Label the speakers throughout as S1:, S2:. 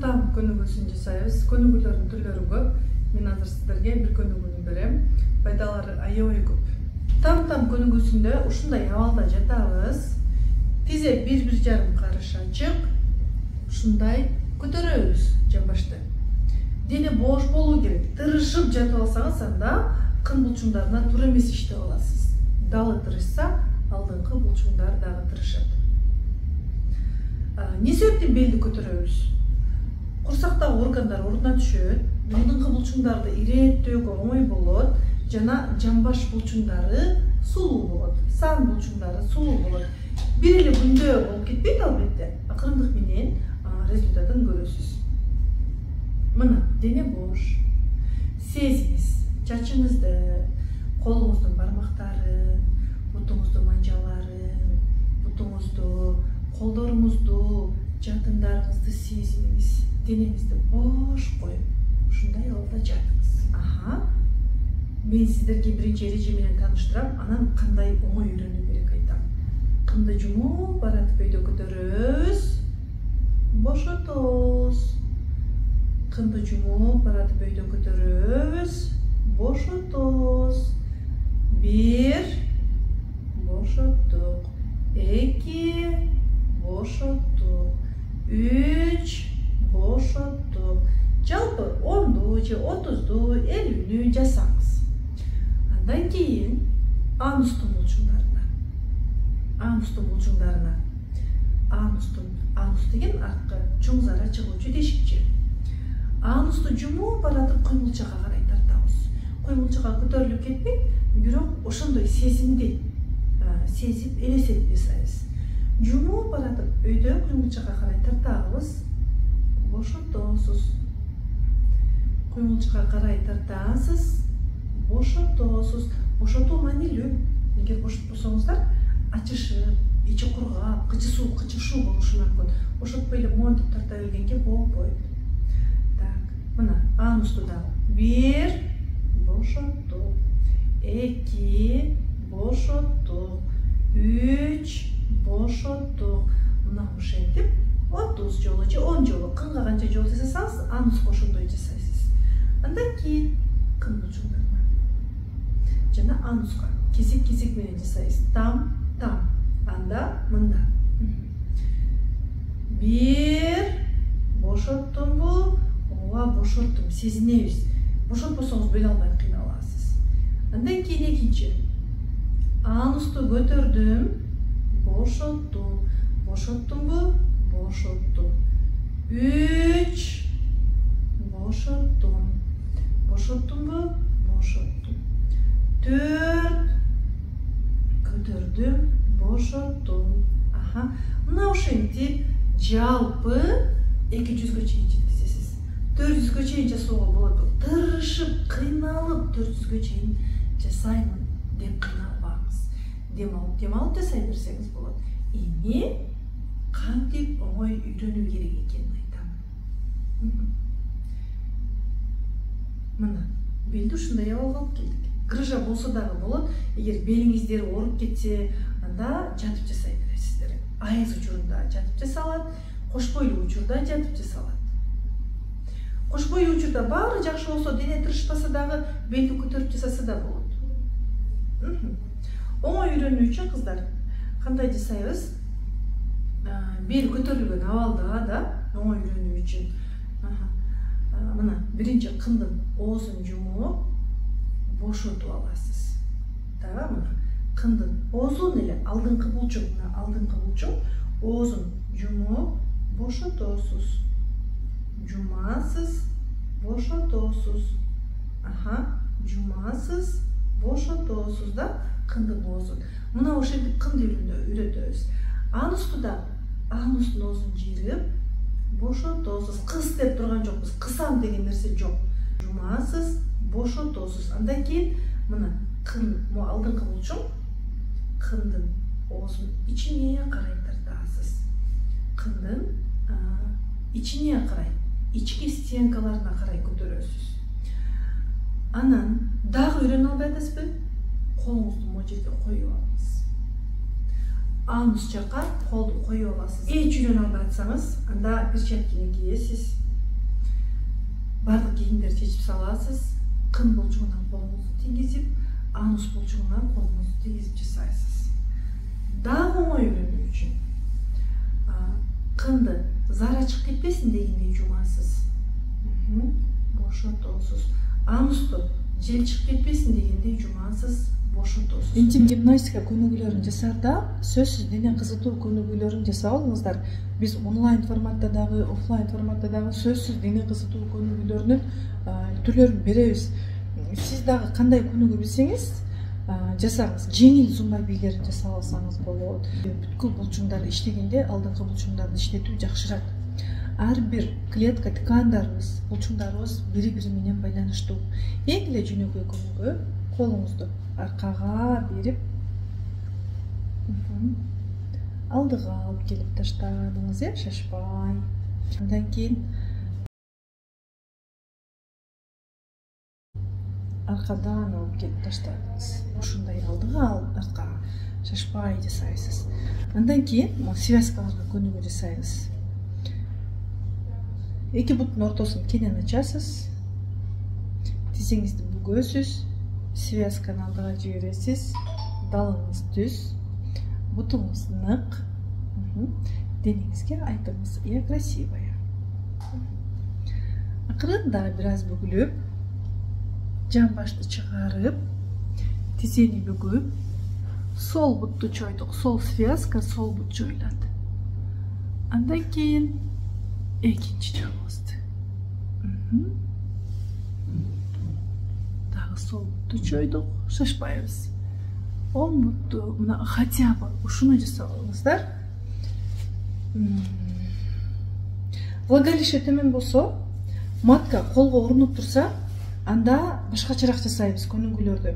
S1: Там көнүгүүсүн жасайбыз. Көнүгүүлөрдүн түрлөрү көп. Мен азыр сиздерге бир көнүгүүнү берем. Пайдалары аябай көп. Там көнүгүүсүндө ушундай абалда жатабыз. Тизе 1,5 карыш ачык. Ушундай көтөрөбүз жамбашты. Дене бош болуу керек. Тырышып жатып алсаңыз, анда кын булчуңдарына туура эмес иштеп аласыз. Далы тырышса, алдыңкы булчуңдар дагы тырышат. Не себептен белди көтөрөбүз? Курсактагы органдар ордуна түшөт, алдыңкы булчуңдарды ирээттөөгө оңой болот, жана жамбаш булчуңдары сулуу болот, сан булчуңдары сулуу болот. Бир эле күндө болуп кетпейт албетте, акырындык менен результатын көрөсүз. Мына, дене бош. Сезиңиз чачыңызды, колуңуздун бармактарын, бутуңуздун манжаларын, бутуңузду, колдоруңузду, жатындарыңызды сезиңиз. Денеңизди бош коюп, ушундай абалда жатыңыз. Мен сиздерге биринчи эреже менен тааныштырам, анан кандай оңой үйрөнүү керек айтам. Кынды жумуп, баратып өйдө көтөрөбүз, бошотобуз. Кынды жумуп, баратып өйдө көтөрөбүз, бошотобуз. 1, бошоттук. 2, бошоттук. 3, бошоттук. Жалпы 10ду же 30ду, 50нү жасаңыз. Андан кийин анустун булчуңдарына. Анус деген арткы чоң зара чыгуучу дешикчи. Анусту жумуп баратып кыймылчакка карай тартабыз. Кыймылчакка көтөрүлүп кетпейт, бирок ошондой сезимди сезип элестетип жасайбыз. Жумуп баратып өйдө кыймылчакка карай тартабыз, бошотосуз. Кыймылчакка карай тартасыз, бошотосуз. Бошотуу маанилүү. Эгер бошотпосоңуздар, ачышып, ичи кургап, кычышуу болушу мүмкүн. Бошотпой эле монтип тарта бергенге болбойт. Мына, анусту дагы 1, бошоттук. 2, бошоттук. 3, бошоттук. Мына ошентип 30 жолу же 10 жолу, кынга канча жолу жасасаңыз, ануска ошондой жасайсыз. Андан кийин кын булчуңдарына жана ануска кесек менен жасайсыз. Там, анда, мында. 1, бошоттумбу? Ооба, бошоттум, сезинебиз. Бошотпосоңуз бөлө албай кыйналасыз. Андан кийин экинчи. Анусту көтөрдүм, бошоттум. Бошоттумбу? Бошоттум. 3, бошоттум. Бошоттумбу? Бошоттум. 4, көтөрдүм, бошоттум. Мына ошентип жалпы 200гө чейин жеткизесиз. 400гө чейин жасоого болот. Тырышып, кыйналып 400гө чейин жасаймын деп кыйналбаңыз. Демалып жасай берсеңиз болот. Эми кантип оңой үйрөнүү керек экенин айтам. Мына, белди ушундай абалга алып келдик. Грыжа болсо дагы болот. Эгер белиңиздер ооруп кетсе, анда жатып жасай бересиздер. Аяз учурунда жатып жасалат, кош бойлуу учурда жатып жасалат. Кош бойлуу учурда баары жакшы болсо, дене тырышпаса дагы белди көтөрүп жасаса да болот. Оңой үйрөнүү үчүн кыздар кандай жасайбыз? Бел көтөрүлгөн абалда да оңой үйрөнүү үчүн мына биринчи кындын оозун жумуп бошотуп аласыз. Мына кындын оозун эле алдыңкы булчуң, оозун жумуп бошотосуз. Жумасыз, бошотосуз. Жумасыз, бошотосуз да кындын оозун. Мына ошентип кынды үйрөтөбүз. Анусту да анустун оозун жирип бошотосуз. Кыс деп турган жокпуз. Кысам деген нерсе жок. Жумасыз, бошотосуз. Андан кийин мына кын, алдыңкы булчуң кындын оозун ичине карай тартасыз. Кындын ичине карай, ички стенкаларына карай көтөрөсүз. Анан дагы үйрөнө албай атасызбы? Колуңузду могу жерге коюп алыңыз. анус жака колду коюп аласыз. Эч үйрөнө албай атсаңыз, анда перчатканы кийесиз. Бардык кийимдерди чечип саласыз. Кын булчугунан колуңузду тийгизип, анус булчугунан колуңузду тийгизип жасайсыз. Дагы оңой үйрөнүү үчүн кынды зара чыгып кетпесин дегендей жумасыз. Бошотосуз. Анусту жел чыгып кетпесин дегендей жумасыз, бошотосуз.
S2: Интим гимнастика көнүгүүлөрүн жасаарда сөзсүз дене кызытуу көнүгүүлөрүн жасап алыңыздар. Биз онлайн форматта дагы, офлайн форматта дагы сөзсүз дене кызытуу көнүгүүлөрүнүн түрлөрүн беребиз. Сиз дагы кандай көнүгүү билсеңиз, жасаңыз. Жеңил зумба бийлерин жасап алсаңыз болот. Бүткүл булчуңдар иштегенде алдыңкы булчуңдарды иштетүү жакшыраак. Ар бир клетка ткандарыбыз, булчуңдарыбыз бири-бири менен байланыштуу. Эң эле жөнөкөй көнүгүү колуңузду аркага берип, алдыга алып келип таштадыңыз, шашпай. Андан кийин аркадан алып келип таштадыңыз. Ушундай алдыга алып аркага шашпай жасайсыз. Андан кийин связкаларга көнүгүү жасайбыз. Эки буттун ортосун кенен ачасыз. Тизеңизди бүгөсүз. Связканы алдыга жибересиз. Далыңыз түз. Бутуңуз нык. Денеңизге айтыңыз: "Я красивая". Акырында бир аз бүгүлүп, жан башты чыгарып, тизени бүгүп, сол бутту чойдук, сол связка, сол бут жоюлат. Андан кийин экинчи жолубузду. Дагы сол бутту чойдук, шашпайбыз. Оң бутту мына хотя бы ушуну жасап алыңыздар. Влагалище төмөн болсо, матка колго урунуп турса, анда башкачараак жасайбыз көнүгүүлөрдү.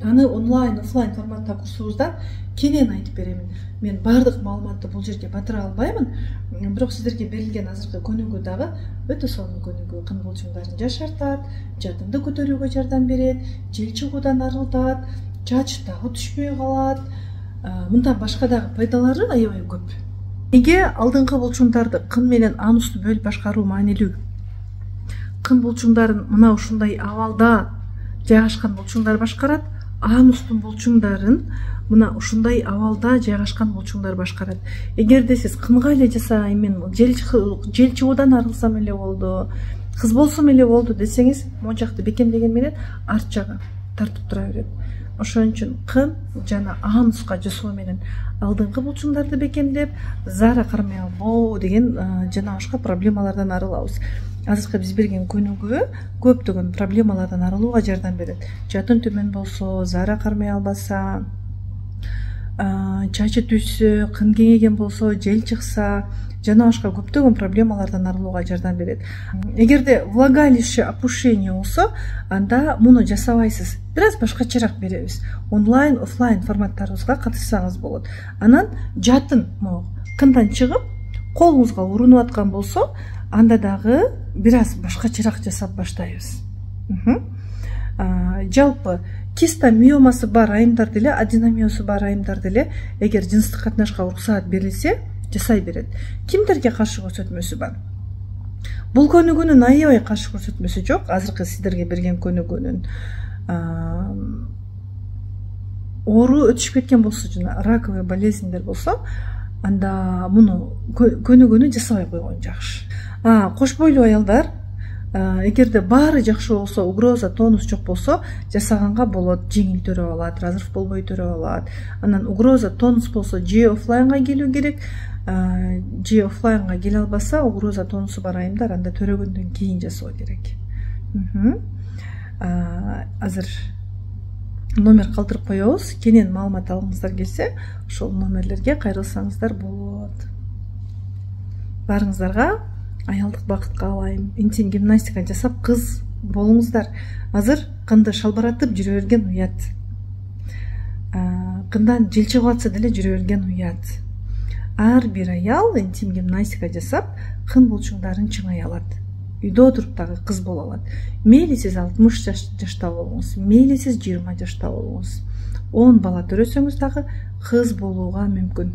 S2: Аны онлайн, офлайн форматта курсубуздан кенен айтып беремин. Мен бардык маалыматты бул жерге батыра албаймын, бирок сиздерге берилген азыркы көнүгүү дагы өтө сонун көнүгүү. Кын булчуңдарын жашартат, жадыңды көтөрүүгө жардам берет, жел чыгуудан арылтат, чач дагы түшпөй калат. Мындан башка дагы пайдалары аябай көп. Неге алдыңкы булчуңдарды кын менен анусту бөлүп башкаруу маанилүү? Кын булчуңдарын мына ушундай абалда жайгашкан булчуңдар башкарат, анустун булчуңдарын мына ушундай абалда жайгашкан булчуңдар башкарат. Эгерде сиз кынга эле жасайм, мен жел чыгуудан арылсам эле болду, кыз болсом эле болду десеңиз, могу жакты бекемдеген менен арт жагы тартып тура берет. Ошон үчүн кын жана ануска жасоо менен алдыңкы булчуңдарды бекемдеп, зара кармай албоо деген жана башка проблемалардан арылабыз. Азыркы биз берген көнүгүү көптөгөн проблемалардан арылууга жардам берет. Жатын төмөн болсо, зара кармай албаса, чачы түшсө, кын кеңейген болсо, жел чыкса, жана башка көптөгөн проблемалардан арылууга жардам берет. Эгерде влагалище опушение болсо, анда муну жасабайсыз. Бир аз башкачараак беребиз. Онлайн, офлайн форматтарыбызга катышсаңыз болот. Анан жатын кындан чыгып, колуңузга урунуп аткан болсо, анда дагы бир аз башкачараак жасап баштайбыз. Жалпы киста миомасы бар айымдар деле, аденомиосу бар айымдар деле, эгер жыныстык катнашка уруксаат берилсе, жасай берет. Кимдерге каршы көрсөтмөсү бар? Бул көнүгүүнүн аябай каршы көрсөтмөсү жок. Азыркы сиздерге берген көнүгүүнүн оору өтүшүп кеткен болсо, жана раковый болезньдер болсо, анда муну көнүгүүнү жасабай койгон жакшы. Кош бойлуу аялдар, эгерде баары жакшы болсо, угроза, тонус жок болсо, жасаганга болот, жеңил төрөп алат, разрыв болбой төрөп алат. Анан угроза, тонус болсо, же офлайнга келүү керек, же офлайнга келе албаса, угроза, тонусу бар айымдар анда төрөгөндөн кийин жасоо керек. Азыр номер калтырып коебуз. Кенен маалымат алгыңыздар келсе, ошол номерлерге кайрылсаңыздар болот. Барыңыздарга аялдык бакыт каалайм. Интим гимнастика жасап кыз болуңуздар. Азыр кынды шалбаратып жүрө берген уят. Кындан жел чыгып атса деле жүрө берген уят. Ар бир аял интим гимнастика жасап кын булчуңдарын чыңай алат. Үйдө отуруп дагы кыз боло алат. Мейли сиз 60 жашта болуңуз, мейли сиз 20 жашта болуңуз. 10 бала төрөсөңүз дагы кыз болууга мүмкүн.